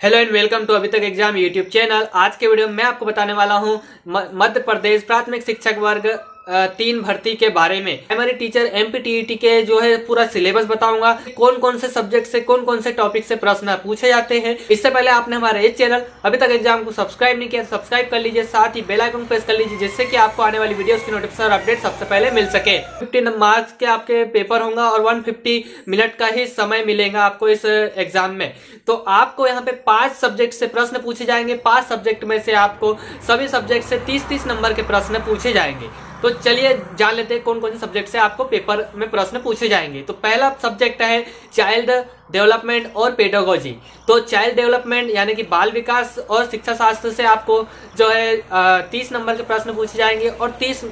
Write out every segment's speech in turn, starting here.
Hello and welcome to अभी तक exam YouTube channel. आज के वीडियो में मैं आपको बताने वाला हूं मध्य प्रदेश प्राथमिक शिक्षक वर्ग 3 भर्ती के बारे में। प्राइमरी टीचर एमपीटीईटी के जो है पूरा सिलेबस बताऊंगा, कौन कौन से सब्जेक्ट से कौन कौन से टॉपिक से प्रश्न पूछे जाते हैं। इससे पहले आपने हमारे इस चैनल अभी तक एग्जाम को सब्सक्राइब नहीं किया तो सब्सक्राइब कर लीजिए, साथ ही बेल आइकन प्रेस कर लीजिए जिससे कि आपको आने वाली वीडियोस की नोटिफिकेशन और अपडेट सबसे पहले मिल सके। 50 मार्क्स के आपके पेपर होगा और 150 मिनट का ही समय मिलेगा आपको इस एग्जाम में। तो आपको यहाँ पे 5 सब्जेक्ट से प्रश्न पूछे जाएंगे। 5 सब्जेक्ट में से आपको सभी सब्जेक्ट से 30-30 नंबर के प्रश्न पूछे जाएंगे। तो चलिए जान लेते हैं कौन कौन से सब्जेक्ट से आपको पेपर में प्रश्न पूछे जाएंगे। तो पहला सब्जेक्ट है चाइल्ड डेवलपमेंट और पेडागोजी। तो चाइल्ड डेवलपमेंट यानी कि बाल विकास और शिक्षा शास्त्र से आपको जो है 30 नंबर के प्रश्न पूछे जाएंगे और 30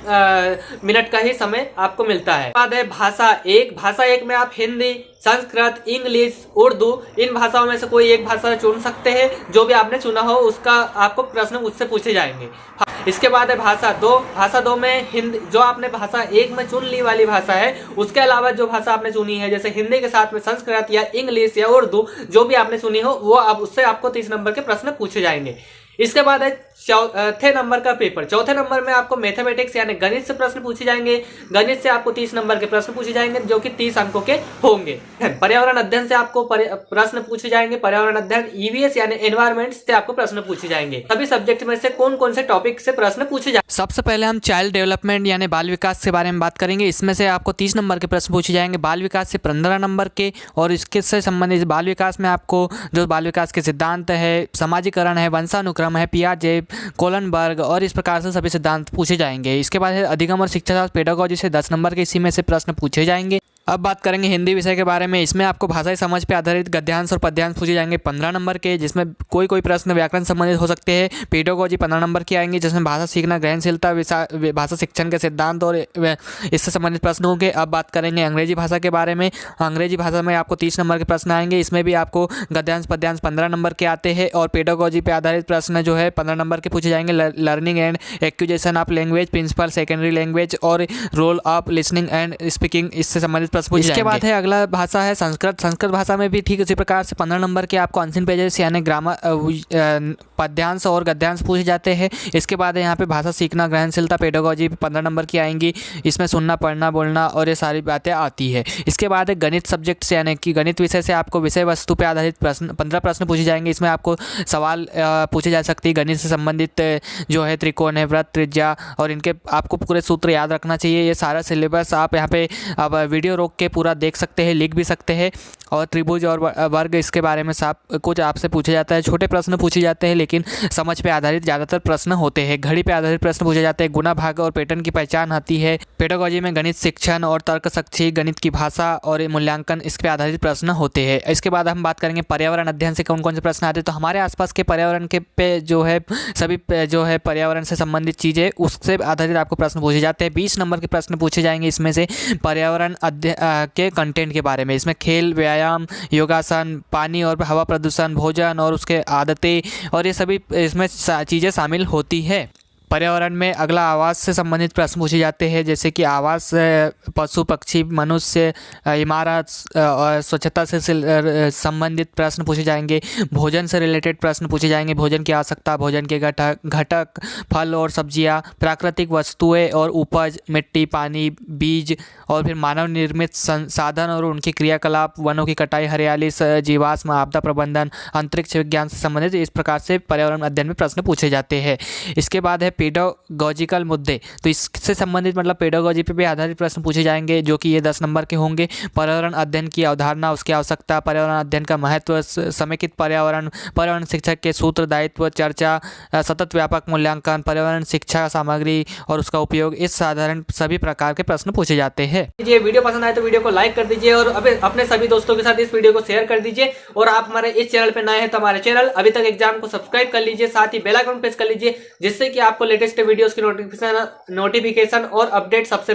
मिनट का ही समय आपको मिलता है। बाद है भाषा 1। भाषा 1 में आप हिंदी, संस्कृत, इंग्लिश, उर्दू इन भाषाओं में से कोई एक भाषा चुन सकते हैं। जो भी आपने चुना हो उसका आपको प्रश्न उससे पूछे जाएंगे। इसके बाद है भाषा 2। भाषा 2 में हिंदी, जो आपने भाषा 1 में चुन ली वाली भाषा है उसके अलावा जो भाषा आपने चुनी है, जैसे हिंदी के साथ में संस्कृत या इंग्लिश या उर्दू जो भी आपने सुनी हो वो अब उससे आपको 30 नंबर के प्रश्न पूछे जाएंगे। इसके बाद है चौथे नंबर का पेपर। चौथे नंबर में आपको मैथमेटिक्स यानी गणित से प्रश्न पूछे जाएंगे। गणित से आपको 30 नंबर के प्रश्न पूछे जाएंगे जो कि 30 अंकों के होंगे। पर्यावरण अध्ययन से आपको प्रश्न पूछे जाएंगे। पर्यावरण अध्ययन ईवीएस यानी एनवायरमेंट से आपको प्रश्न पूछे जाएंगे। सभी सब्जेक्ट में से कौन कौन से टॉपिक से प्रश्न पूछे जाएंगे। सबसे पहले हम चाइल्ड डेवलपमेंट यानी बाल विकास के बारे में बात करेंगे। इसमें से आपको 30 नंबर के प्रश्न पूछे जाएंगे, बाल विकास से 15 नंबर के। और इसके से संबंधित बाल विकास में आपको जो बाल विकास के सिद्धांत है, समाजीकरण है, वंशानुक्रम है, पियाजे, कोलनबर्ग और इस प्रकार से सभी सिद्धांत पूछे जाएंगे। इसके बाद है अधिगम और शिक्षा शास्त्र पेडागोजी से 10 नंबर के इसी में से प्रश्न पूछे जाएंगे। अब बात करेंगे हिंदी विषय के बारे में। इसमें आपको भाषाई समझ पे आधारित गद्यांश और पद्यांश पूछे जाएंगे 15 नंबर के, जिसमें कोई प्रश्न व्याकरण संबंधित हो सकते हैं। पेडागोजी 15 नंबर की आएंगे जिसमें भाषा सीखना, ग्रहणशीलता, भाषा शिक्षण के सिद्धांत और इससे संबंधित प्रश्न होंगे। अब बात करेंगे अंग्रेजी भाषा के बारे में। अंग्रेजी भाषा में आपको 30 नंबर के प्रश्न आएंगे। इसमें भी आपको गद्यांश पद्यांश 15 नंबर के आते हैं और पेडागोजी पे आधारित प्रश्न जो है 15 नंबर के पूछे जाएंगे। Learning and acquisition of language, principle secondary language और role of listening and speaking, इससे संबंधित प्रश्न पूछे जाएंगे। इसके बाद है अगला भाषा है संस्कृत। संस्कृत भाषा में भी ठीक इसी प्रकार से 15 नंबर के आपको अनसिन पेजेस यानी ग्रामर, पद्यांश और गद्यांश पूछे जाते हैं। इसके बाद है यहाँ पे भाषा सीखना, ग्रहणशीलता, पेडागोजी 15 नंबर की आएंगी। इसमें सुनना, पढ़ना, बोलना और ये सारी बातें आती है। इसके बाद है गणित सब्जेक्ट से यानी कि गणित विषय से आपको विषय वस्तु पे आधारित प्रश्न 15 प्रश्न पूछे जाएंगे। इसमें आपको सवाल पूछे जा सकती है गणित से संबंधित जो है त्रिकोण है, वृत्त, त्रिज्या और इनके आपको पूरे सूत्र याद रखना चाहिए। ये सारा सिलेबस आप यहाँ पे अब वीडियो रोक के पूरा देख सकते हैं, लिख भी सकते हैं। और त्रिभुज और वर्ग इसके बारे में कुछ आपसे पूछे जाता है। छोटे प्रश्न पूछे जाते हैं लेकिन समझ पे आधारित ज़्यादातर प्रश्न होते हैं। घड़ी पे आधारित प्रश्न पूछे जाते हैं। गुना, भाग और पैटर्न की पहचान आती है। पेडागोजी में गणित शिक्षण और तर्कसाक्षी, गणित की भाषा और मूल्यांकन इस पे आधारित प्रश्न होते हैं। इसके बाद हम बात करेंगे पर्यावरण अध्ययन से कौन कौन से प्रश्न आते हैं। तो हमारे आसपास के पर्यावरण के पे जो है सभी जो है पर्यावरण से संबंधित चीज़ें उससे आधारित आपको प्रश्न पूछे जाते हैं। 20 नंबर के प्रश्न पूछे जाएंगे इसमें से पर्यावरण के कंटेंट के बारे में। इसमें खेल, व्यायाम, योगासन, पानी और हवा प्रदूषण, भोजन और उसके आदतें और ये सभी इसमें चीज़ें शामिल होती है। पर्यावरण में अगला आवास से संबंधित प्रश्न पूछे जाते हैं, जैसे कि आवास, पशु पक्षी, मनुष्य, इमारत और स्वच्छता से संबंधित प्रश्न पूछे जाएंगे। भोजन से रिलेटेड प्रश्न पूछे जाएंगे। भोजन की आवश्यकता, भोजन के घटक, फल और सब्जियां, प्राकृतिक वस्तुएं और उपज, मिट्टी, पानी, बीज और फिर मानव निर्मित साधन और उनकी क्रियाकलाप, वनों की कटाई, हरियाली, जीवाश्म, आपदा प्रबंधन, अंतरिक्ष विज्ञान से संबंधित इस प्रकार से पर्यावरण अध्ययन में प्रश्न पूछे जाते हैं। इसके बाद है पेडागोजिकल मुद्दे। तो इससे संबंधित मतलब पेडागोजी पे भी आधारित प्रश्न पूछे जाएंगे जो कि ये 10 नंबर के होंगे। पर्यावरण अध्ययन की अवधारणा, उसकी आवश्यकता, पर्यावरण अध्ययन का महत्व, समेकित पर्यावरण, पर्यावरण शिक्षक के सूत्र, दायित्व, चर्चा, सतत व्यापक मूल्यांकन, पर्यावरण शिक्षा सामग्री और उसका उपयोग, इस साधारण सभी प्रकार के प्रश्न पूछे जाते हैं। ये वीडियो पसंद आए तो वीडियो को लाइक कर दीजिए और अपने सभी दोस्तों के साथ इस वीडियो को शेयर कर दीजिए। और आप हमारे इस चैनल पे नए हैं तो हमारे चैनल अभी तक एग्जाम को सब्सक्राइब कर लीजिए, साथ ही बेल आइकन प्रेस कर लीजिए जिससे कि आपको लेटेस्ट वीडियोस की नोटिफिकेशन और अपडेट सबसे